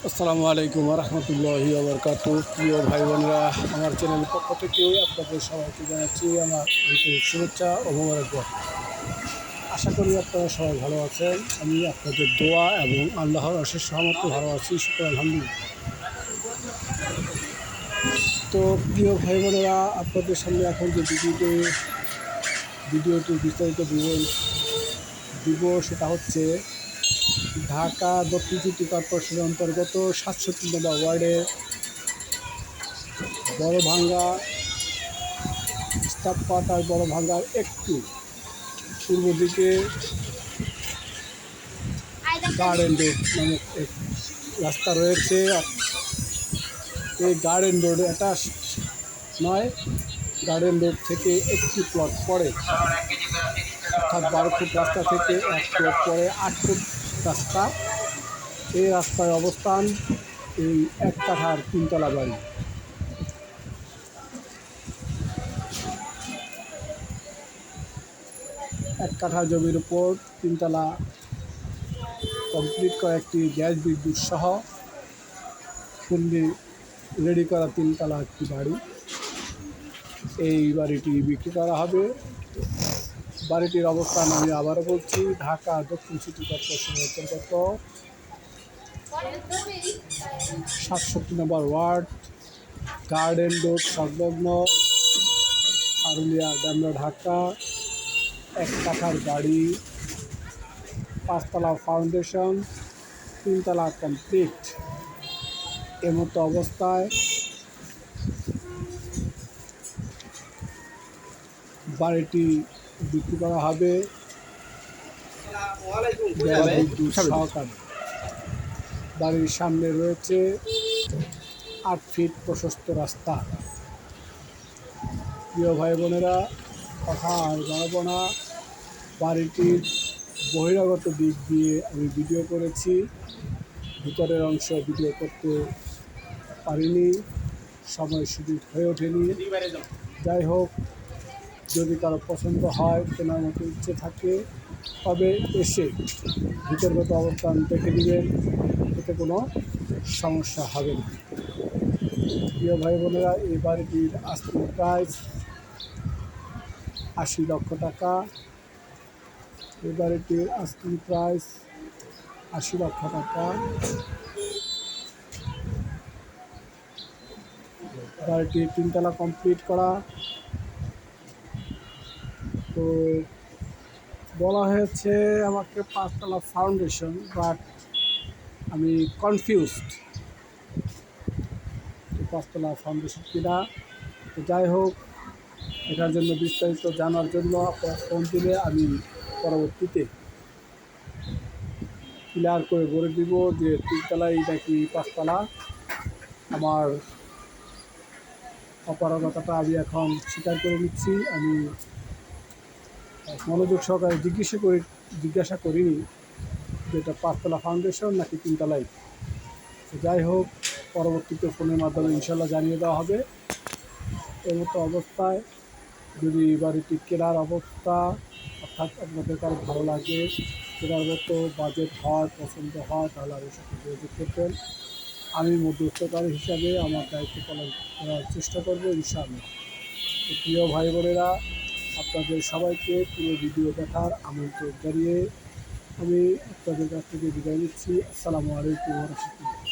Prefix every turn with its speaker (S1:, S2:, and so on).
S1: আসসালামু আলাইকুম রহমতুল্লাহি ওবরকাতু। প্রিয় ভাই বোনেরা, আমার চ্যানেলের পক্ষ থেকে আপনাদের সবাইকে জানাচ্ছি আমার আন্তরিক শুভেচ্ছা ও মোবারকবাদ। আশা করি আপনারা সবাই ভালো আছেন। আমি আপনাদের দোয়া এবং আল্লাহর অশেষ রহমতে ভালো আছি, শুকর আলহামদুলিল্লাহ। তো প্রিয় ভাই বোনেরা, আপনাদের সামনে এখন যে ভিডিওটি বিস্তারিত দিব সেটা হচ্ছে ঢাকা দক্ষিণ সিটি কর্পোরেশনের অন্তর্গত ৬৭ নম্বর ওয়ার্ডের বড়ভাঙ্গা স্টাফ কোয়ার্টার, বড়ভাঙ্গার একটু পূর্ব দিকে গার্ডেন রোড নামক এক রাস্তা রয়েছে। এই গার্ডেন রোড এটা নয়, গার্ডেন রোড থেকে একটি প্লট পরে, অর্থাৎ 12 ফুট রাস্তা থেকে 1 প্লট পরে 8 ফুট রাস্তা। এই রাস্তায় অবস্থান এই 1 কাঠার 3 তলা বাড়ি। এক কাঠা জমির উপর 3 তলা কমপ্লিট করা একটি গ্যাস বিদ্যুৎ সহ ফুললি রেডি করা 3 তলা একটি বাড়ি। এই বাড়িটি বিক্রি করা হবে। বাড়িটির অবস্থান আমি আবারও বলছি, ঢাকা দক্ষিণ সিটি কর্পোরেশনের অন্তর্গত ৬৭ নম্বর ওয়ার্ড, গার্ডেন রোড সংলগ্ন, আরুলিয়া, ডামরা, ঢাকা। 1 কাঠার বাড়ি, 5 তলা ফাউন্ডেশন, 3 তলা কমপ্লিট। এমতো অবস্থায় বাড়িটি বিক্রি করা হবে বিদ্যুৎ সহকারে। বাড়ির সামনে রয়েছে 8 ফিট প্রশস্ত রাস্তা। প্রিয় ভাই বোনেরা, কথা আর বাড়াবো না। বাড়িটির বহিরাগত দিক দিয়ে আমি ভিডিও করেছি, ভিতরের অংশ ভিডিও করতে পারিনি, সময় সুযোগ হয়ে ওঠেনি। যাই হোক, যদি কারো পছন্দ হয়, কেনার মতো ইচ্ছে থাকে, তবে এসে ভিতরগত অবস্থান দেখে নেবেন, এতে কোনো সমস্যা হবে না। প্রিয় ভাই বোনেরা, এই বাড়িটির আস্তিক প্রাইস ৮০ লক্ষ টাকা। এই বাড়িটির আস্তিক প্রাইস ৮০ লক্ষ টাকা। বাড়িটি 3 তলা কমপ্লিট করা। তো বলা হয়েছে আমাকে 5 তলা ফাউন্ডেশন, বাট আমি কনফিউজড 5 তলা ফাউন্ডেশন কিনা। তো যাই হোক, এটার জন্য বিস্তারিত জানার জন্য আপনার ফোন দিলে আমি পরবর্তীতে ক্লিয়ার করে বলে দিব যে 3 তলায় নাকি 5 তলা। আমার অপারগতাটা আমি এখন স্বীকার করে নিচ্ছি। আমি মনোযোগ সহকারে জিজ্ঞাসা করিনি যে এটা 5 তলা ফাউন্ডেশন নাকি 3 তলাই। যাই হোক, পরবর্তীতে ফোনের মাধ্যমে ইনশাল্লাহ জানিয়ে দেওয়া হবে। এই মতো অবস্থায় যদি বাড়িটি কেনার অবস্থা, অর্থাৎ আপনাদের কারো ভালো লাগে, কেনার মতো বাজেট হয়, পছন্দ হয়, তাহলে আমার সাথে যোগাযোগ করবেন। আমি মধ্যস্থকারী হিসাবে আমার দায়িত্ব পালন করার চেষ্টা করবো ইনশাআল্লাহ। প্রিয় ভাই বোনেরা, আপনাদের সবাইকে পুরো ভিডিও দেখার আমন্ত্রণ জানিয়ে আমি আপনাদের কাছ থেকে বিদায় নিচ্ছি। আসসালামু আলাইকুম ওয়া রাহমাতুল্লাহ।